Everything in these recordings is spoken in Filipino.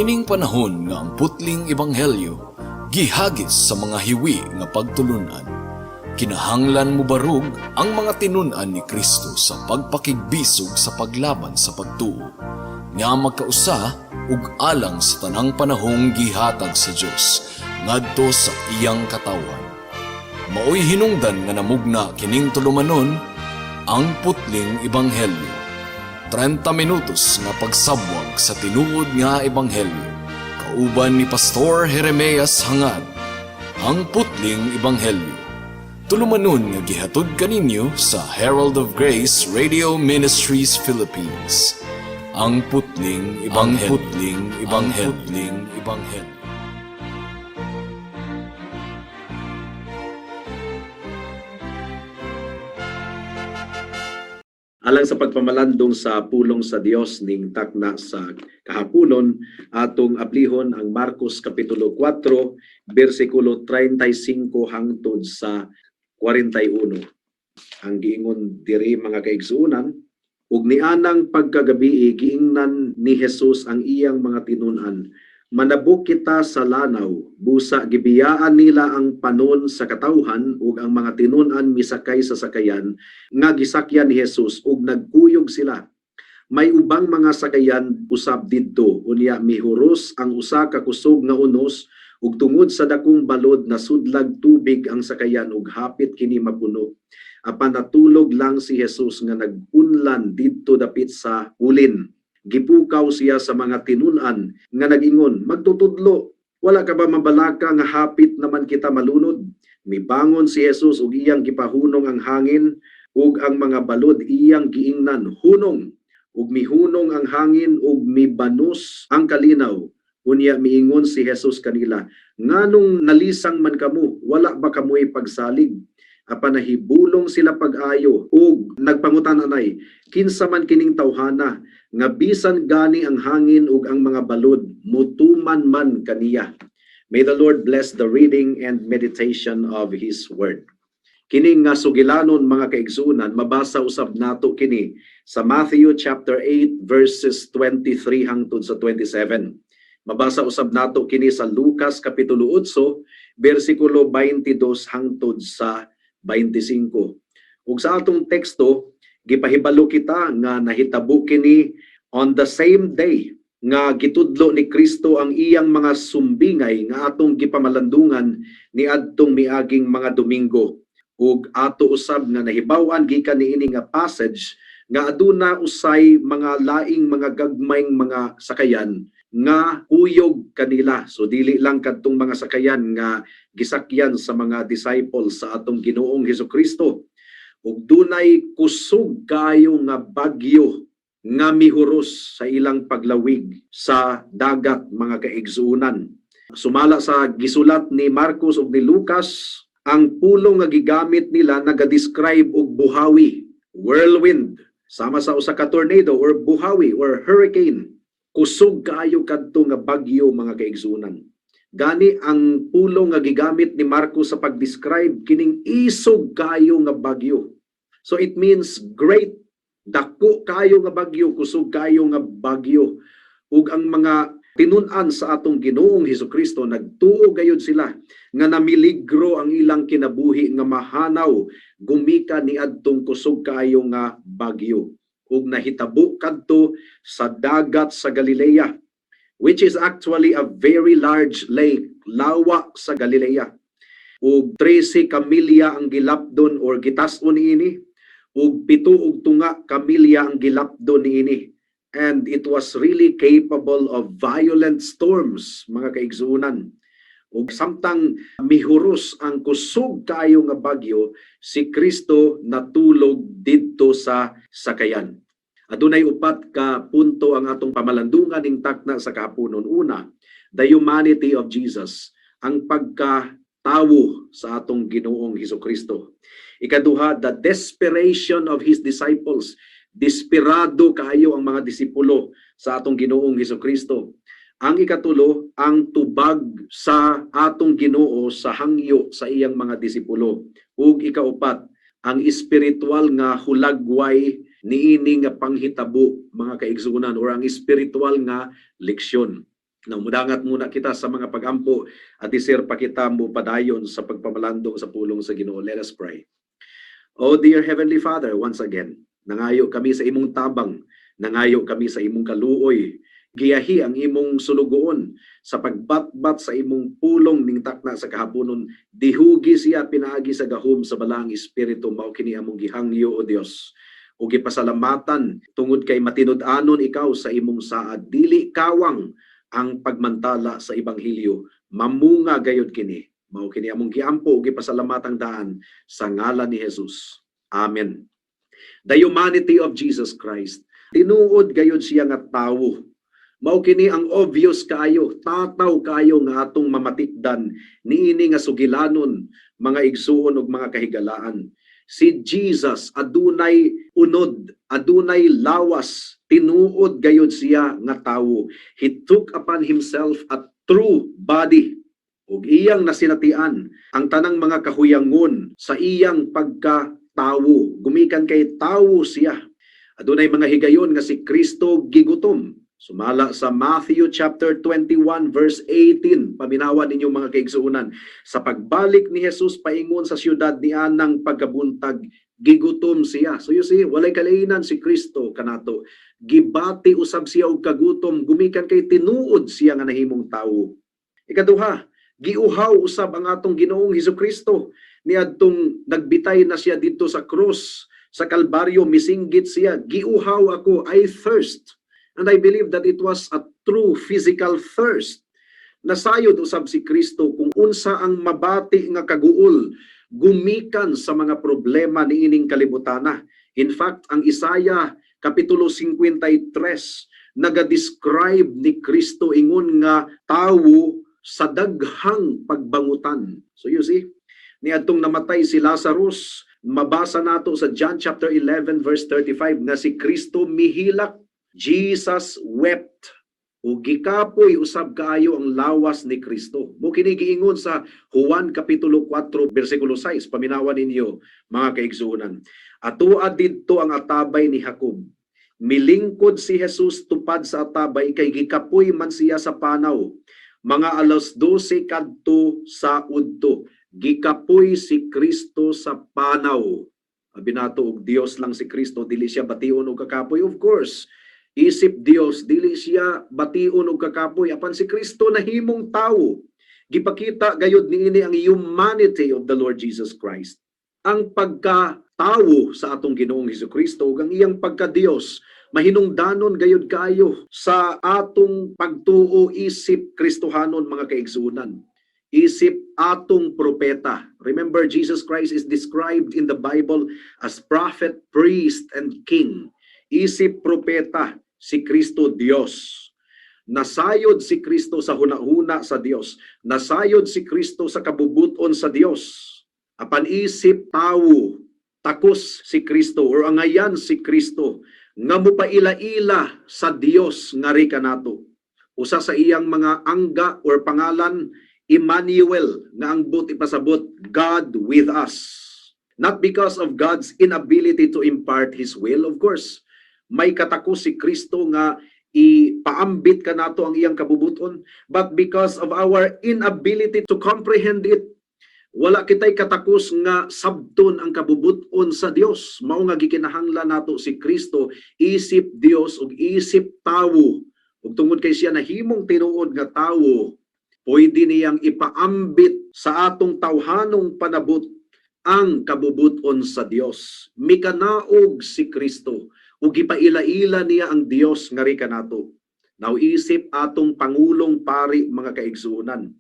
Niining panahon nga ang putling ebanghelyo gihagis sa mga hiwi nga pagtulunan. Kinahanglan mo barug ang mga tinun-an ni Kristo sa pagpakigbisog sa paglaban sa pagtuo, nga magkausa ug alang sa tanang panahong gihatag sa Dios ngadto sa iyang katawan. Maoy hinungdan nga namugna kining tulumanon ang putling ebanghelyo. 30 minutos nga pagsabwag sa tinuod nga ebanghelyo. Kauban ni Pastor Jeremias Hangad, ang putling ebanghelyo. Tulumanon nga gihatod kaninyo sa Herald of Grace Radio Ministries Philippines. Ang putling ebanghelyo. Alang sa pagpamalandong sa pulong sa Dios ning takna sa kahaponon, atong ablihon ang Marcos Kapitulo 4, versikulo 35 hangtod sa 41. Ang giingon diri mga kaigsuonan, ug nianang pagkagabi giingnan ni Jesus ang iyang mga tinun-an. Manabok kita sa lanaw, busa gibiyaan nila ang panon sa katawhan ug ang mga tinun-an misakay sa sakayan nga gisakyan ni Jesus ug nagkuyog sila. May ubang mga sakayan usab didto, unya mihuros ang usa ka kusog nga unos ug tungod sa dakong balod na sudlag tubig ang sakayan ug hapit kini mapuno. Apan natulog lang si Jesus nga nag-unlan didto dapit sa ulin. Gipukaw siya sa mga tinun-an nga nag-ingon, magtutudlo, wala ka ba mabalaka nga hapit naman kita malunod? Mibangon si Jesus ug iyang gipahunong ang hangin ug ang mga balod iyang giingnan, hunong, ug mihunong ang hangin ug mibanos ang kalinaw. Unya miingon si Jesus kanila, nganong nalisang man kamo, wala ba kamoy pagsalig? Apan nahibulong sila pag-ayo ug nagpangutan-anay, kinsa man kining tawhana nga bisan gani ang hangin ug ang mga balod mutuman man kaniya. May the Lord bless the reading and meditation of His Word. Kining nga sugilanon mga kaigsuonan, mabasa usab nato kini sa Matthew chapter 8 verses 23 hangtod sa 27. Mabasa usab nato kini sa Lucas kapitulo 8 bersikulo 22 hangtod sa 25. Ug sa atong teksto, gipahibalo kita nga nahitabo kini on the same day nga gitudlo ni Kristo ang iyang mga sumbingay nga atong gipamalandungan ni adtong miaging mga Domingo. Ug ato usab nga nahibaw-an gikan niini nga passage nga aduna usay mga laing mga gagmayng mga sakayan nga uyog kanila. So dili lang kadtong mga sakayan nga gisakyan sa mga disciples sa atong Ginoong Hesukristo. Ug dunay kusog kayo nga bagyo nga mihuros sa ilang paglawig sa dagat mga kaigsuonan. Sumala sa gisulat ni Marcos ug ni Lucas, ang pulong nga gigamit nila naga-describe og buhawi, whirlwind, sama sa usa ka tornado or buhawi or hurricane. Kusog kaayo kadto nga bagyo mga kaigsuonan. Gani ang pulong nga gigamit ni Marcos sa pag-describe kining isog kaayo nga bagyo. So it means great, dako kaayo nga bagyo, kusog kaayo nga bagyo. Ug ang mga tinun-an sa atong Ginoong Hesukristo nagtuo gayud sila nga namiligro ang ilang kinabuhi nga mahanaw gumika ni adtong kusog kaayo nga bagyo. Ug nahitabo kadto sa dagat sa Galilea, which is actually a very large lake, lawa sa Galilea. Ug 13 kamilya ang gilapdon or gitas-on niini, ug 7 ug tunga kamilya ang gilapdon niini. And it was really capable of violent storms, mga kaigsuonan. Ug samtang mihuros ang kusog kaayo nga bagyo, si Kristo natulog didto sa sakayan. Adunay upat ka punto ang atong pamalandungan ning takna sa kahaponon. Una, the humanity of Jesus, ang pagkatawo sa atong Ginoong Hesukristo. Ikaduha, the desperation of His disciples. Desperado kaayo ang mga disipulo sa atong Ginoong Hesukristo. Ang ikatulo, ang tubag sa atong Ginoo sa hangyo sa iyang mga disipulo. Ug ikaupat, ang espiritual nga hulagway niini nga panghitabo mga kaigsuonan or ang espiritual nga leksyon. Mudangat muna kita sa mga pagampo at isir pa kita mo padayon sa pagpamalandong sa pulong sa Ginoo. Let us pray. Oh dear Heavenly Father, once again, nangayo kami sa imong tabang, nangayo kami sa imong kaluoy, giyahi ang imong sulugoon sa pagbatbat sa imong pulong ning takna sa kahaponon, dihugi siya pinaagi sa gahom sa balang espiritu, mao kini among gihangyo o Dios. O gipasalamatan tungod kay matinud-anon ikaw sa imong saad, dili kawang ang pagmantala sa ebanghelyo, mamunga gayud kini. Mao kini among giampo ug gipasalamatang daan sa ngalan ni Jesus. Amen. The humanity of Jesus Christ. Tinuod gayud siya nga tawo. Mao kini ang obvious kaayo, tataw kaayo nga atong mamatikdan niini nga sugilanon, mga igsuon ug mga kahigalaan. Si Jesus adunay unod, adunay lawas, tinuod gayud siya nga tawo. He took upon himself a true body ug iyang nasinatian ang tanang mga kahuyangon sa iyang pagkatawo. Gumikan kay tawo siya. Adunay mga higayon nga si Kristo gigutom. Sumala sa Matthew chapter 21 verse 18, paminawan ninyo mga kaigsuunan. Sa pagbalik ni Jesus paingon sa siyudad ni Anang pagkabuntag, gigutom siya. So you see, walay kalainan si Kristo kanato. Gibati usab siya og kagutom, gumikan kay tinuod siya nga nahimong tawo. Ikaduha, giuhaw usab ang atong Ginoong Hesukristo niadtong nagbitay na siya dito sa krus, sa Kalbaryo, misinggit siya, giuhaw ako, I thirst. And I believe that it was a true physical thirst. Nasayod usab si Kristo kung unsa ang mabati nga kaguol gumikan sa mga problema niining kalibutana. In fact, ang Isaiah kapitulo 53 naga-describe ni Kristo ingon nga tawo sa daghang pagbangutan. So you see, niadtong namatay si Lazarus, mabasa nato sa John chapter 11 verse 35 nga si Kristo mihilak. Jesus wept. O gikapoy usab kaayo ang lawas ni Kristo. Mo kini giingon sa Juan kapitulo 4 bersikulo 6, paminawan ninyo mga kaigsuonan. Atuad didto ang atabay ni Jacob. Milingkod si Jesus tupad sa atabay kay gikapoy man siya sa panaw. Mga alas 12 kadto sa udto. Gikapoy si Kristo sa panaw. Abi nato og Dios lang si Kristo, dili siya bation og kakapoy. Of course, isip Dios, dili siya bation og kakapoy. Apan si Kristo nahimong tawo. Gipakita gayud niini ang humanity of the Lord Jesus Christ. Ang pagkatawo sa atong Ginoong Hesukristo ug ang iyang pagka-Dios mahinungdanon gayud kayo sa atong pagtuo isip Kristohanon mga kaigsuonan. Isip atong propeta. Remember, Jesus Christ is described in the Bible as prophet, priest, and king. Isip propeta, si Kristo Dios. Nasayod si Kristo sa hunahuna sa Dios. Nasayod si Kristo sa kabubuton sa Dios. Apan isip tawo, takos si Kristo or angayan si Kristo nga mupaila-ila sa Dios nga ri kanato. Usa sa iyang mga angga or pangalan, Emmanuel, nga ang but ipasabot, God with us. Not because of God's inability to impart His will, of course. May katakos si Kristo nga ipaambit ka nato ang iyang kabubuton, but because of our inability to comprehend it, wala kitay katakos nga sabton ang kabubuton sa Dios. Mao nga gikinahanglan nato si Kristo, isip Dios ug isip tawo. Ug tungod kay siya nahimong tinuod nga tawo, pwede niyang ipaambit sa atong tawhanong panabot ang kabubuton sa Dios. Mikanaog si Kristo ug gipaila-ila niya ang Dios nga ri kanato. Nauisip atong pangulong pari mga kaigsuonan.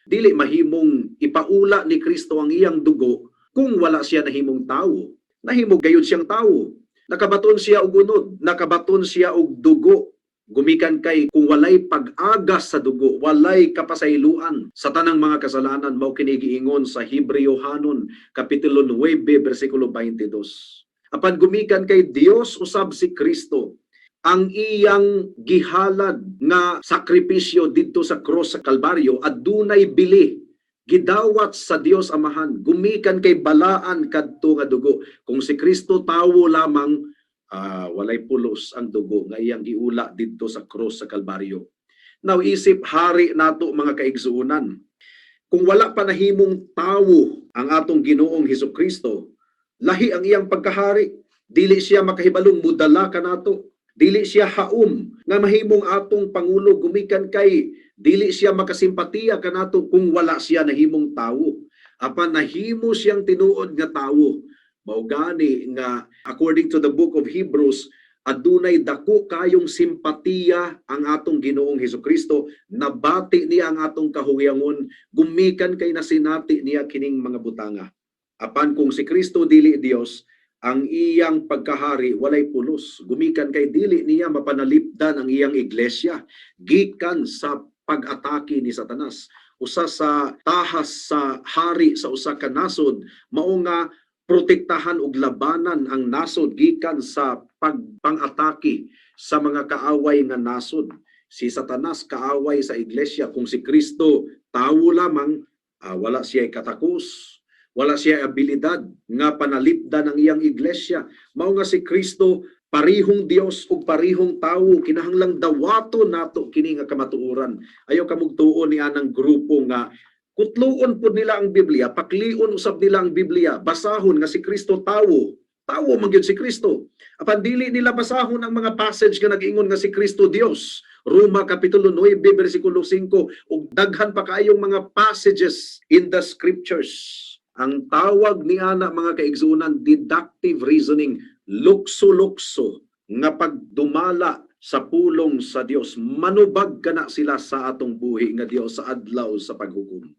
Dili mahimong ipaula ni Kristo ang iyang dugo kung wala siya nahimong tawo. Nahimong gayud siyang tawo. Nakabaton siya og unod, nakabaton siya og dugo. Gumikan kay kung walay pag-agas sa dugo, walay kapasayloan sa tanang mga kasalanan, mao kini giingon sa Hebrewhanon kapitulo 9 bersikulo 22. Apan gumikan kay Dios usab si Kristo, ang iyang gihalad nga sakripisyo didto sa cross sa Kalbaryo adunay bili gidawat sa Dios Amahan, gumikan kay balaan kadto nga dugo. Kung si Kristo tawo lamang, walay pulos ang dugo nga iyang giula didto sa cross sa Kalbaryo. Now isip hari nato mga kaigsuunan. Kung wala pa nahimong tawo ang atong Ginoong Hesukristo, lahi ang iyang pagkahari. Dili siya makahibalong mudala kanato. Dili siya haom nga mahimong atong pangulo gumikan kay dili siya makasimpatiya kanato kung wala siya nahimong tawo. Apan nahimo siyang tinuod nga tawo. Mao gani nga according to the book of Hebrews, adunay dako kayong simpatiya ang atong Ginoong Hesukristo, nabati niya ang atong kahugyangon, gumikan kay nasinati niya kining mga butanga. Apan kung si Kristo dili Dios, ang iyang pagkahari walay pulos. Gumikan kay dili niya mapanalipdan ang iyang iglesia gikan sa pag-atake ni Satanas. Usa sa tahas sa hari sa usa ka nasod mao nga protektahan ug labanan ang nasod gikan sa pang-atake sa mga kaaway nga nasod. Si Satanas kaaway sa iglesia. Kung si Kristo tawo lamang, wala siya katakos, wala siya abilidad nga panalipdan ang iyang iglesia. Mao nga si Kristo parihong Dios ug parihong tawo, kinahanglang dawato nato kini nga kamatuoran. Ayaw kamugtuon ni anang grupo nga kutluon po nila ang Biblia, paklion usab nila ang Biblia, basahon nga si Kristo tawo. Tawo man gyud si Kristo. Apan dili nila basahon ang mga passage nga nag-ingon nga si Kristo Dios. Roma Kapitulo 9, versikulo 5, ug daghan pa kaayong mga passages in the scriptures. Ang tawag ni ana mga kaigsunan, deductive reasoning, lukso-lukso nga pagdumala sa pulong sa Dios. Manubag kana sila sa atong buhi nga Dios sa adlaw sa paghukom.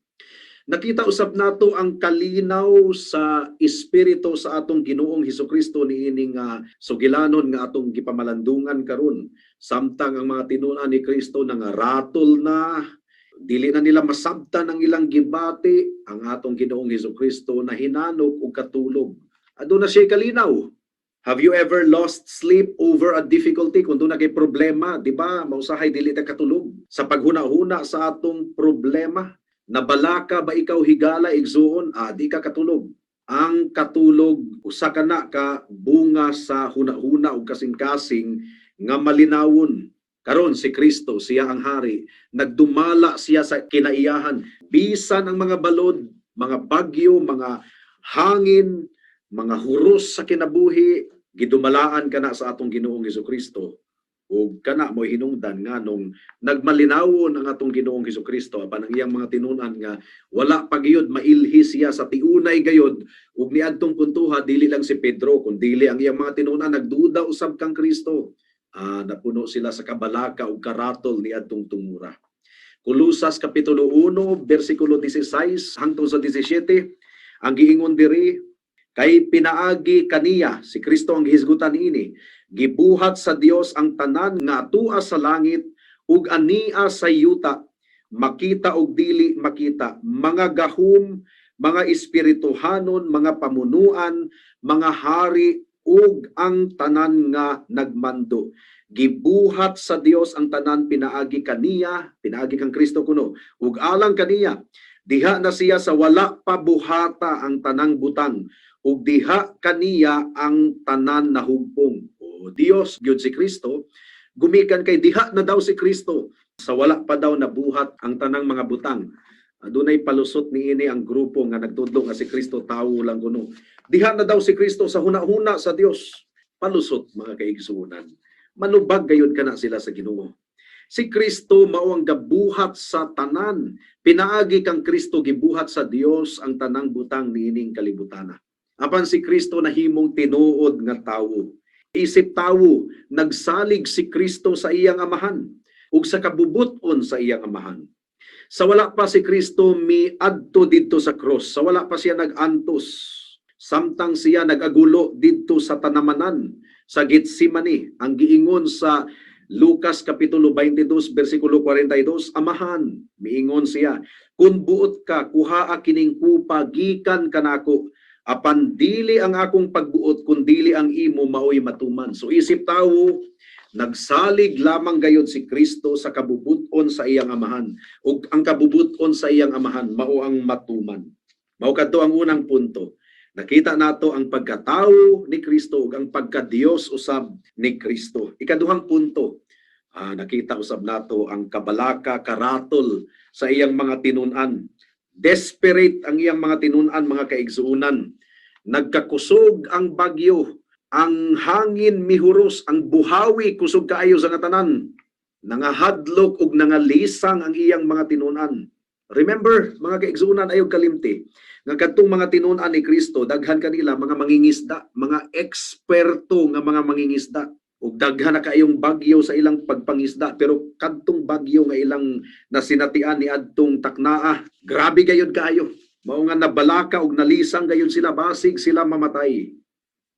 Nakita usab nato ang kalinaw sa espiritu sa atong Ginoong Hesukristo niini nga sugilanon nga atong gipamalandungan karon. Samtang ang mga tinunan ni Kristo nangaratol na, dili na nila masabtan ang ilang gibati, ang atong Ginoong Hesukristo na hinanog og katulog. Aduna siya kalinaw. Have you ever lost sleep over a difficulty? Kung doon na kay problema, di ba? Mausahay dili ta katulog. Sa paghuna-huna sa atong problema, nabalaka ba ikaw higala igsuon? Di ka katulog. Ang katulog, usa ka na ka bunga sa huna-huna o kasing-kasing nga malinawon. Karon si Kristo, siya ang hari. Nagdumala siya sa kinaiyahan. Bisan ang mga balod, mga bagyo, mga hangin, mga huros sa kinabuhi, gidumalaan ka na sa atong Ginoong Hesukristo. O kana mo hinungdan nga nung nagmalinawon ang atong Ginoong Hesukristo apan ang iyang mga tinunan nga wala pagiyod mailhi siya sa tiunay gayod ug niadtong puntuha dili lang si Pedro kundi ang iyang mga tinunan nagduda usab kang Kristo. Napuno sila sa kabalaka ug karatol niadtong tumura. Kolosas Kapitulo 1 versikulo 16 hangtod sa 17 ang giingon diri, kay pinaagi kaniya, si Kristo ang gihisgutan ini, gibuhat sa Dios ang tanan nga atua sa langit ug ania sa yuta, makita ug dili makita, mga gahom, mga espirituhanon, mga pamunuan, mga hari ug ang tanan nga nagmando. Gibuhat sa Dios ang tanan pinaagi kaniya, pinaagi kang Kristo kuno, ug alang kaniya, diha na siya sa wala pa buhata ang tanang butang, ug diha kaniya ang tanan na hugpong. O Dios gyud si Kristo, gumikan kay diha na daw si Kristo sa wala pa daw nabuhat ang tanang mga butang. Adunay palusot niini ang grupo nga nagtudlo nga si Kristo tawo lang kuno. Diha na daw si Kristo sa huna-huna sa Dios. Palusot mga kaigsunan. Manubag gayud kana sila sa Ginoo. Si Kristo mao ang gabuhat sa tanan. Pinaagi kang Kristo gibuhat sa Dios ang tanang butang niining kalibutana. Apan si Kristo nahimong tinuod nga tawo. Isip tawo, nagsalig si Kristo sa iyang amahan ug sa kabubuton sa iyang amahan. Sa wala pa si Kristo miadto didto sa cross, sa wala pa siya nagantos. Samtang siya nagagulo didto sa tanamanan sa Getsemani, ang giingon sa Lucas Kapitulo 22, versikulo 42, amahan, miingon siya, kung buot ka, kuhaa kining kupa, gikan kanako, apan dili ang akong pagbuot, kung dili ang imo maoy matuman. So isip tawo, nagsalig lamang gayud si Kristo sa kabubuton sa iyang amahan. Ug ang kabubuton sa iyang amahan, mao ang matuman. Mao kadto ang unang punto. Nakita nato ang pagkatao ni Kristo ug ang pagka-Dios usab ni Kristo. Ikaduhang punto, Nakita usab nato ang kabalaka karatol sa iyang mga tinun-an. Desperate ang iyang mga tinun-an, mga kaigsuunan. Nagkakusog ang bagyo, ang hangin mihuros, ang buhawi kusog kaayo sa tanan. Nangahadlok ug nangalisang ang iyang mga tinun-an. Remember, mga kaigsuunan, ayog kalimti, nga kadtong mga tinun-an ni Kristo, daghan kanila mga mangingisda, mga eksperto nga mga mangingisda. Ug daghan na kaayong bagyo sa ilang pagpangisda, pero kadtong bagyo nga ilang nasinatian ni adtong taknaa, grabe gayud kaayo. Mao nga nabalaka ug nalisang gayud sila, basig sila mamatay.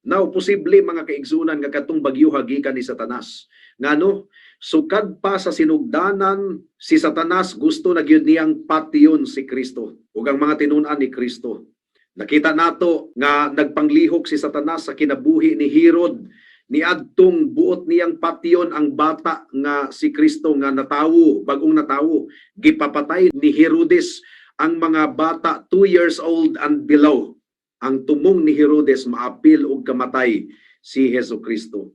Now, posible mga kaigsunan nga kadtong bagyo hagikan ni Satanas. Ngano? Sukad pa sa sinugdanan si Satanas, gusto na gyud niyang patiyon si Kristo ug ang mga tinun-an ni Kristo. Nakita nato nga nagpanglihok si Satanas sa kinabuhi ni Herod, ni adtong buot niyang patiyon ang bata nga si Kristo nga natawo, bagong natawo. Gipapatay ni Herodes ang mga bata 2 years old and below. Ang tumong ni Herodes maapil og kamatay si Jesucristo.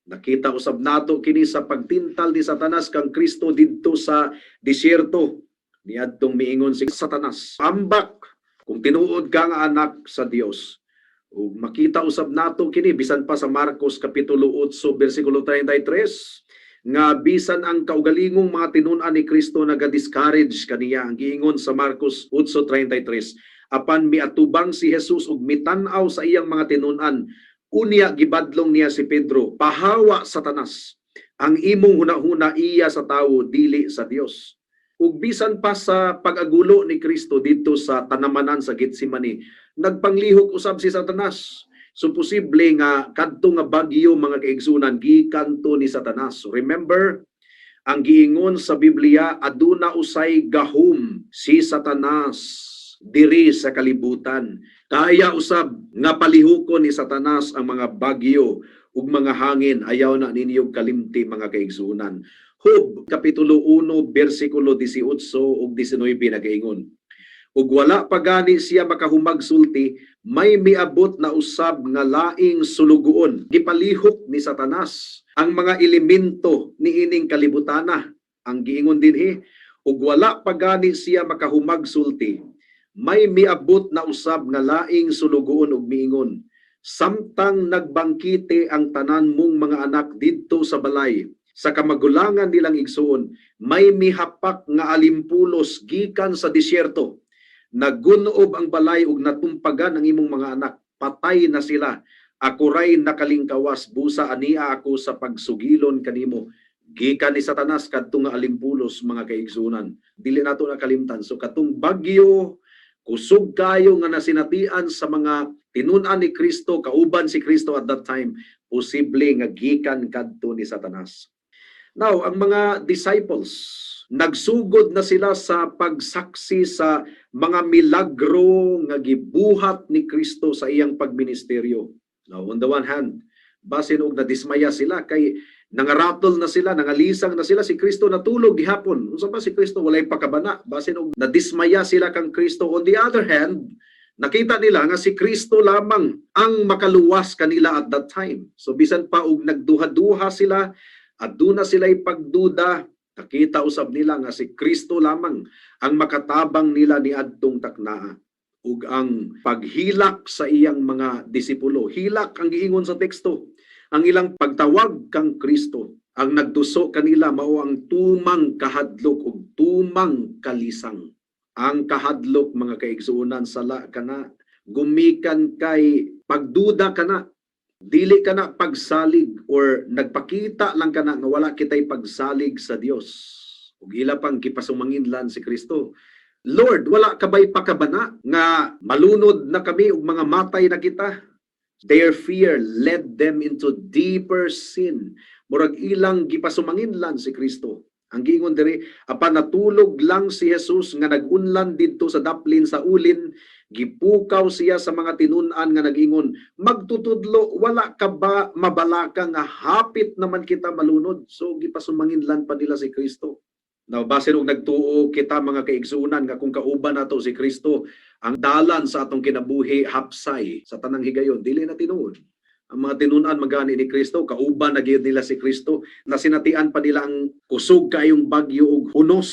Nakita usab nato kini sa pagtintal ni Satanas kang Kristo didto sa disyerto. Niadtong miingon si Satanas, "Ambak kung tinuod ka nga anak sa Dios." Ug makita usab nato kini bisan pa sa Marcos kapitulo 8 bersikulo 33 nga bisan ang kaugalingong mga tinun-an ni Kristo naga-discourage kaniya. Ang giingon sa Marcos 8:33, apan miatubang si Jesus ug mitan-aw sa iyang mga tinun-an, unya gibadlong niya si Pedro, "Pahawa, Satanas, ang imong hunahuna iya sa tawo, dili sa Dios." Ug bisan pa sa pag-agulo ni Kristo dito sa tanamanan sa Getsemani, nagpanglihok usab si Satanas. So posible nga kadto nga bagyo, mga kaigsunan, gikanto ni Satanas. So remember, ang giingon sa Biblia, aduna usay gahom si Satanas diri sa kalibutan. Kaya usab nga palihukon ni Satanas ang mga bagyo ug mga hangin. Ayaw na ninyo kalimti, mga kaigsunan. Hub kapitulo 1 bersikulo 18 ug 19 nagaingon, ug wala pa gani siya makahumagsulti, may miabot na usab nga laing sulugoon. Gipalihok ni Satanas ang mga elemento ni ining kalibutana. Ang giingon dinhi, ug wala pa gani siya makahumagsulti, may miabot na usab nga laing sulugoon ug miingon, samtang nagbangkite ang tanan mong mga anak didto sa balay, sa kamagulangan nilang igsuon, may mihapak nga alimpulos gikan sa disyerto. Nagunob ang balay ug natumpagan ang imong mga anak, patay na sila. Ako ray nakalingkawas, busa ania ako sa pagsugilon kanimo. Gikan ni Satanas kadtong nga alimpulos, mga kaigsunan. Dili nato nakalimtan. So katong bagyo, kusog kayo nga nasinatian sa mga tinun-an ni Kristo, kauban si Kristo at that time, posible nga gikan kadto ni Satanas. Now, ang mga disciples, nagsugod na sila sa pagsaksi sa mga milagro nga gibuhat ni Kristo sa iyang pagministeryo. Now, on the one hand, basin og nadismaya sila kay nangaratol na sila, nangalisang na sila, si Kristo natulog gihapon. Unsa ba si Kristo walay pakabana? Basin og nadismaya sila kang Kristo. On the other hand, nakita nila nga si Kristo lamang ang makaluwas kanila at that time. So bisan pa og nagduha-duha sila, at doon na sila'y pagduda, nakita usab nila nga si Kristo lamang ang makatabang nila ni adtong taknaa. Ug ang paghilak sa iyang mga disipulo, hilak ang giingon sa teksto, ang ilang pagtawag kang Kristo, ang nagduso kanila mao ang tumang kahadlok ug tumang kalisang. Ang kahadlok, mga kaigsuonan, sala kana, gumikan kay pagduda kana, dili ka na pagsalig or nagpakita lang ka na nga wala kitay pagsalig sa Dios. Ug ila pang kipasumanginlan si Kristo, Lord, wala ka ba'y pakabana nga malunod na kami ug mga matay na kita? Their fear led them into deeper sin. Murag ilang gipasumanginlan si Kristo. Ang giingon diri, apan natulog lang si Jesus nga nagunlan didto sa daplin sa ulin, gipukaw siya sa mga tinun-an nga nagingon, magtutudlo, wala ka ba mabalaka nga hapit naman kita malunod? So gipasumanginlan pa nila si Kristo. Now, basin og nagtuo kita, mga kaigsuunan, nga kung kauban nato si Kristo, ang dalan sa atong kinabuhi hapsay sa tanang higayon, dili na tinuod. Ang mga tinunan magani ni Kristo, kauban na gyud nila si Kristo, nasinatian pa nila ang kusog kayong bagyo ug hunos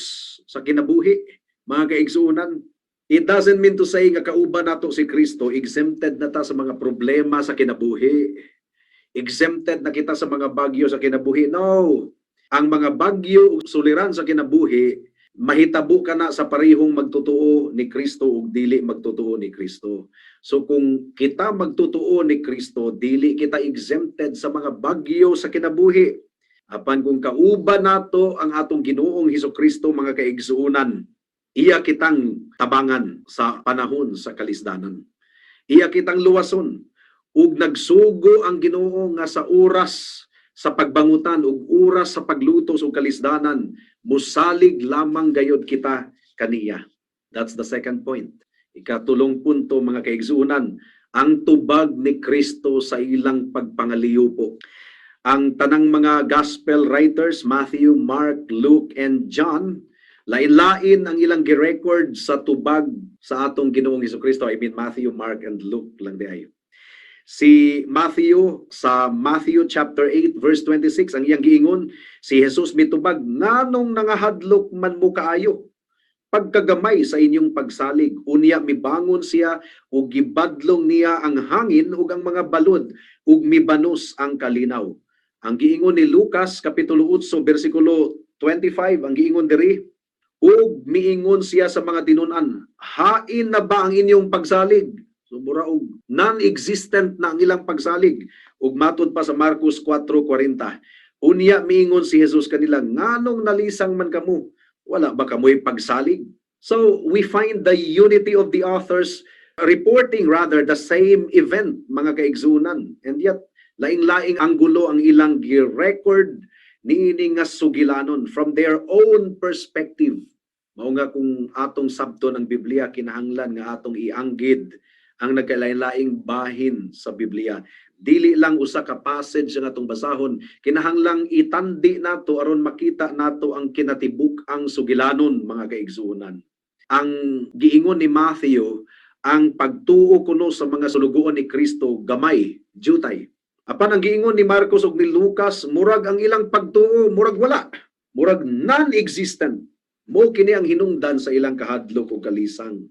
sa kinabuhi, mga kaigsuonan. It doesn't mean to say nga kauban nato si Kristo, exempted na ta sa mga problema sa kinabuhi. Exempted na kita sa mga bagyo sa kinabuhi. No. Ang mga bagyo ug suliran sa kinabuhi, mahitabo ka na sa parehong magtotoo ni Kristo ug dili magtotoo ni Kristo. So kung kita magtotoo ni Kristo, dili kita exempted sa mga bagyo sa kinabuhi. Apan kung kauban nato ang atong Ginoong Hesukristo, mga kaigsuonan, iya kitang tabangan sa panahon sa kalisdanan. Iya kitang luwason ug nagsugo ang Ginoo nga sa oras sa pagbangutan ug oras sa paglutos ug kalisdanan, musalig lamang gayod kita kaniya. That's the second point. Ikatulong punto, mga kaigsuonan, ang tubag ni Kristo sa ilang pagpangaliyupo. Ang tanang mga gospel writers, Matthew, Mark, Luke, and John, lain-lain ang ilang gi-record sa tubag sa atong Ginoong Hesukristo. I mean Matthew, Mark, and Luke lang di ayo. Si Matthew, sa Matthew chapter 8 verse 26, ang iyang giingon, si Jesus mitubag, nganong nangahadlok man mo kaayo, pagkagamay sa inyong pagsalig. Unya mibangon siya ug gibadlong niya ang hangin ug ang mga balod ug mibanos ang kalinaw. Ang giingon ni Lucas kapitulo 8 bersikulo 25, ang giingon diri, ug miingon siya sa mga tinunan, hain na ba ang inyong pagsalig? So mura og non-existent na ang ilang pagsalig. Ug matod pa sa Marcos 4:40. Unya miingon si Jesus kanila, nganong nalisang man kamo? Wala ba kamoy pagsalig? So we find the unity of the authors reporting rather the same event, mga kaigsunan. And yet laing-laing anggulo ang ilang gi-record niini nga sugilanon from their own perspective. Mao nga kung atong sabton ang Biblia, kinahanglan nga atong ianggid ang nagkalain-laing bahin sa Biblia. Dili lang usa ka passage nga atong basahon, kinahanglang itandi nato aron makita nato ang kinatibuk ang sugilanon, mga kaigsuonan. Ang giingon ni Matthew, ang pagtuo kuno sa mga sulugoon ni Kristo gamay, jutay. Apan ang giingon ni Marcos ug ni Lucas, murag ang ilang pagtuo, murag wala. Murag non-existent. Mo kini ang hinungdan sa ilang kahadlok ug kalisang.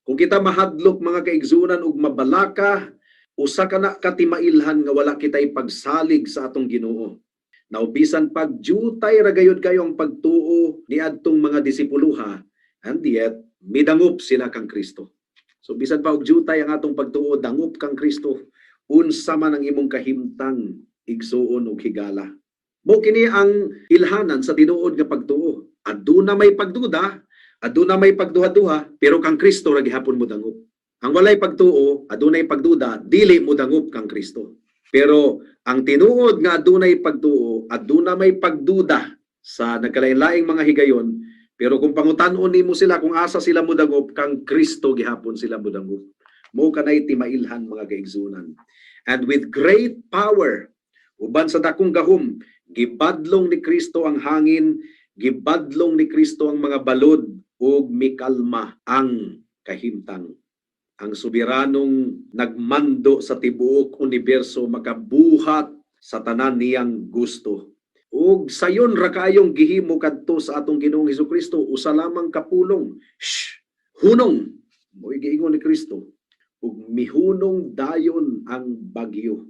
Kung kita mahadlok, mga kaigsuonan, ug mabalaka, usa ka na katimailhan nga wala kitay pagsalig sa atong Ginoo. Naubisan pag jutay ra gayud kayo ang pagtuo ni adtong mga disipuluha, and yet midangup sila kang Kristo. So bisan pa og jutay ang atong pagtuo, dangup kang Kristo, unsa man ang imong kahimtang igsuon ug higala. Mo kini ang ilhanan sa tinuod nga pagtuo. Aduna may pagduda, aduna may pagduha-duha, pero kang Kristo ra gihapon mo dangup. Ang walay pagtuo, adunay pagduda, dili mo dangup kang Kristo. Pero ang tinuod nga adunay pagtuo, aduna may pagduda sa nagkalain-laing mga higayon, pero kung pangutan-on nimo sila kung asa sila mo dangup, kang Kristo gihapon sila mo dangup. Mo kanay timailhan, mga kaigsunan. And with great power, uban sa dakong gahom, gibadlong ni Kristo ang hangin, gibadlong ni Kristo ang mga balod, ug mikalma ang kahimtang. Ang soberanong nagmando sa tibuok universo makabuhat sa tanan niyang gusto. Ug sayon ra kayong gihimo kadto sa atong Ginoong Hesukristo, usa lamang kapulong. Hunong mo'y giingon ni Kristo. Ug mihunong dayon ang bagyo.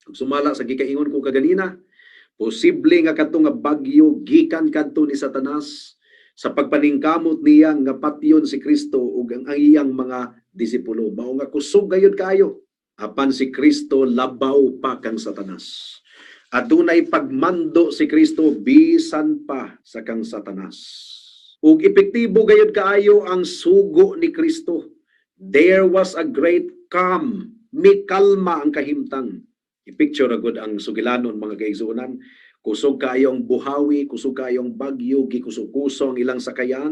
Ug sumala sa gikaingon ko kaganina, posible nga kadto nga bagyo gikan kadto ni Satanas sa pagpaningkamot niya nga patyon si Kristo ug ang iyang mga disipulo. Mao nga kusog gayud kayo. Apan si Kristo labaw pa kang Satanas. Adunay pagmando si Kristo bisan pa sa kang Satanas. Ug epektibo gayud kaayo ang sugo ni Kristo. There was a great calm. Mikalma ang kahimtang. I-picture agud ang sugilanon, mga kaigsuonan. Kusog kayong buhawi, kusog kayong bagyo, gikusog-kuso ang ilang sakayan.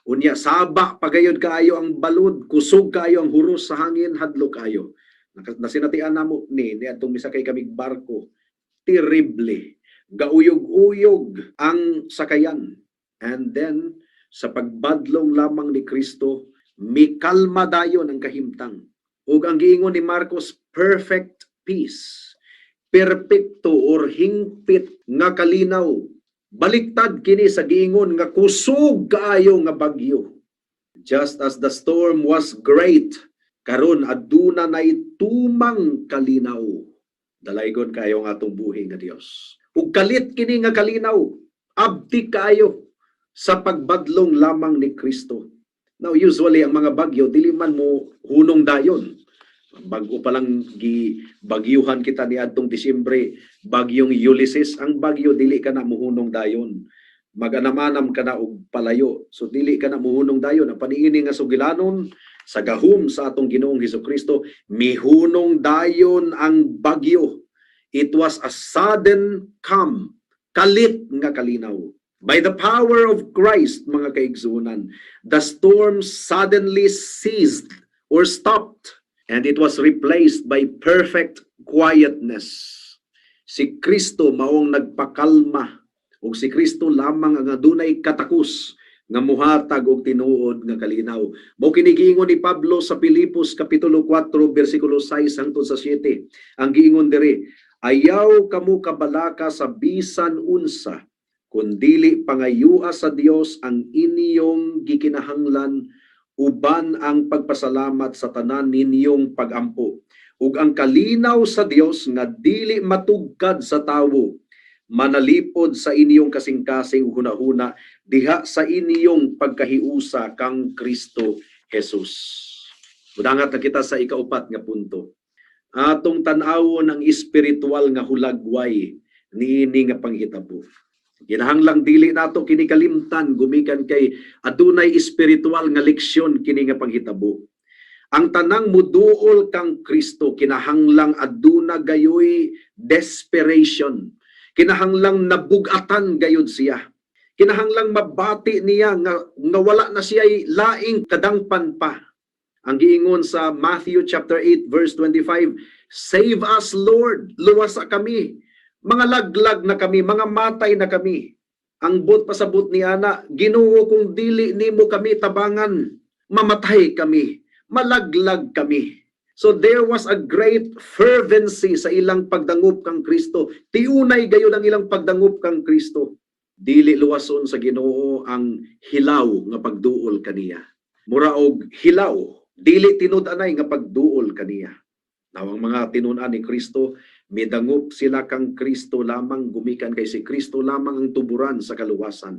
Unya saba pagayod kayo ang balod, kusog kayo ang huros sa hangin, hadlok kayo. Nasinatian namo ni atong misakay kamig barko. Terrible. Gauyog-uyog ang sakayan. And then sa pagbadlong lamang ni Kristo, mikalma dayon ang kahimtang. Ug ang giingon ni Marcos, perfect peace. Perpekto or hingpit nga kalinaw. Baliktad kini sa giingon nga kusog kaayo nga bagyo. Just as the storm was great, karon aduna nay tumang kalinaw. Dalaygon kayo nga atong buhi nga Dios. Ug kalit kini nga kalinaw, abdi kayo sa pagbadlong lamang ni Kristo. Now usually ang mga bagyo dili man mo hunong dayon. Bago pa lang bagyuhan kita ni adtong Disyembre, bagyong Ulysses, ang bagyo dili ka na muhunong dayon. Maganamanam ka na og palayo. So dili ka na muhunong dayon. Ang paniini nga sugilanon sa gahum sa atong Ginoong Hesukristo, mihunong dayon ang bagyo. It was a sudden calm, kalit nga kalinaw. By the power of Christ, mga kaigsunan, the storm suddenly ceased or stopped. And it was replaced by perfect quietness. Si Kristo maong nagpakalma, o si Kristo lamang ang adunay katakos nga muhatag og tinuod nga kalinaw. Mao kini giingon ni Pablo sa Filipos kapitulo 4 bersikulo 6 hangtod sa 7. Ang giingon diri, ayaw kamo kabalaka sa bisan unsa, kundili pangayua sa Dios ang inyong gikinahanglan, uban ang pagpasalamat sa tanan ninyong pagampo. Ug ang kalinaw sa Dios nga dili matugkad sa tawo, manalipod sa inyong kasing-kasing hunahuna diha sa inyong pagkahiusa kang Kristo Jesus. Mudangat na kita sa ikaupat nga punto. Atong tan-awon ang espiritual nga hulagway niini nga panghitabo. Kinahanglang dili nato kini kalimtan gumikan kay adunay espiritual nga leksyon kini nga panghitabo. Ang tanang muduol kang Kristo kinahanglang aduna gayoy desperation. Kinahanglang nabugatan gayud siya. Kinahanglang mabati niya nga wala na siya laing kadangpan pa. Ang giingon sa Matthew chapter 8 verse 25, "Save us, Lord, luwasa kami. Mga laglag na kami, mga matay na kami." Ang bot pasabot ni ana, Ginoo, kung dili nimo kami tabangan, mamatay kami, malaglag kami. So there was a great fervency sa ilang pagdangup kang Kristo. Tiunay gayud ang ilang pagdangup kang Kristo. Dili luwason sa Ginoo ang hilaw nga pagduol kaniya. Mura og hilaw, dili tinud-anay nga pagduol kaniya. Now, ang mga tinun-an ni Kristo, midangup sila kang Kristo lamang, gumikan kay si Kristo lamang ang tuburan sa kaluwasan.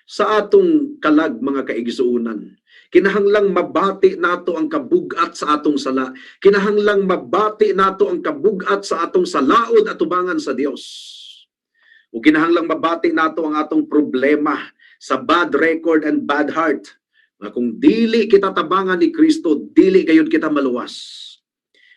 Sa atong kalag mga kaigsuunan, kinahanglang mabati nato ang kabugat sa atong sala. Kinahanglang mabati nato ang kabugat sa atong salaod at tubangan sa Dios. O kinahanglang mabati nato ang atong problema sa bad record and bad heart. Na kung dili kita tabangan ni Kristo, dili gayud kita maluwas.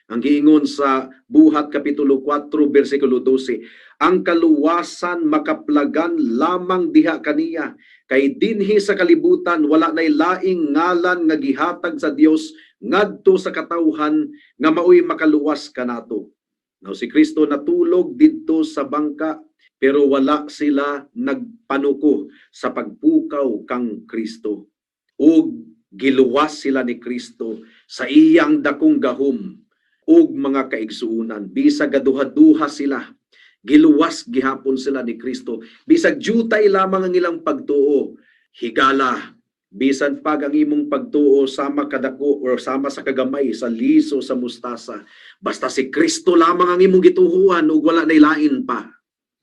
Ang giingon sa Buhat kapitulo 4 bersikulo 12, ang kaluwasan makaplagan lamang diha kaniya, kay dinhi sa kalibutan wala nay laing ngalan nga gihatag sa Dios ngadto sa katawhan nga maoy makaluwas kanato. Now si Kristo natulog didto sa bangka, pero wala sila nagpanuko sa pagpukaw kang Kristo. Ug giluwas sila ni Kristo sa iyang dakong gahom. Og mga kaigsuunan, bisag gaduha-duha sila, giluwas gihapon sila ni Kristo. Bisag jutay lamang ang ilang pagtuo, higala. Bisan pag ang imong pagtuo sama kadako or sama sa kagamay, sa liso, sa mustasa. Basta si Kristo lamang ang imong gituhuan ug wala nay lain pa.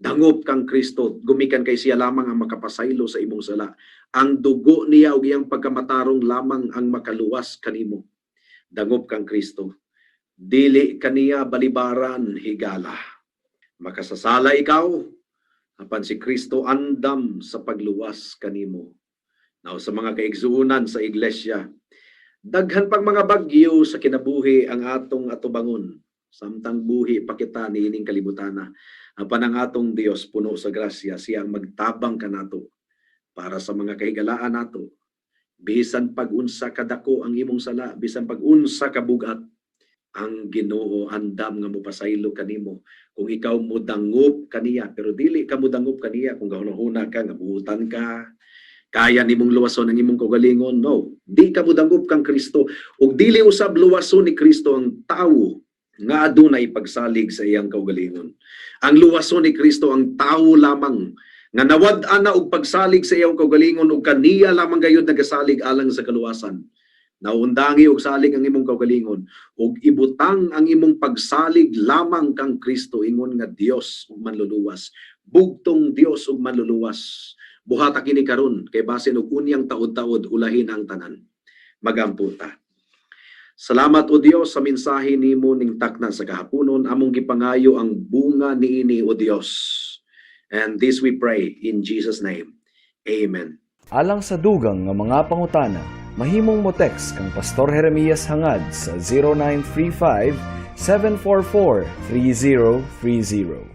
Dangop kang Kristo, gumikan kay siya lamang ang makapasaylo sa imong sala. Ang dugo niya ug iyang pagkamatarong lamang ang makaluwas kanimo. Dangop kang Kristo. Dili kaniya balibaran higala. Makasasala ikaw, apan si Kristo andam sa pagluwas kanimo. Now sa mga kaigsuunan sa iglesia, daghan pang mga bagyo sa kinabuhi ang atong atubangon. Samtang buhi pa kita niining kalibutana. Apan ang atong Dios puno sa grasya, siya ang magtabang kanato para sa mga kahigalaan nato. Bisan pag-unsa kadako ang imong sala, bisan pag-unsa kabugat, ang Ginoo andam nga mopasaylo kanimo kung ikaw modangup kaniya. Pero dili ka modangup kaniya kung gahuna ka nga buutan ka, kaya nimong luwason ang imong kaugalingon. No, di ka modangup kang Kristo ug dili usab luwason ni Kristo ang tawo nga adunay pagsalig sa iyang kaugalingon. Ang luwason ni Kristo ang tao lamang nga nawad-an na og pagsalig sa iyang kaugalingon ug kaniya lamang gayud nagasalig alang sa kaluwasan. Naundangi og salig ang imong kaugalingon ug ibutang ang imong pagsalig lamang kang Kristo ingon nga Dios ug manluluwas. Bugtong Dios ug manluluwas. Buhata kini karon kay basin og unyang taod-taod ulahin ang tanan. Magamputa. Salamat o Dios sa mensahe nimo ning takna sa kahaponon, among gipangayo ang bunga niini o Dios. And this we pray in Jesus name. Amen. Alang sa dugang nga mga pangutana, mahimong mo text kang Pastor Jeremias hangad sa 0935 744 3030.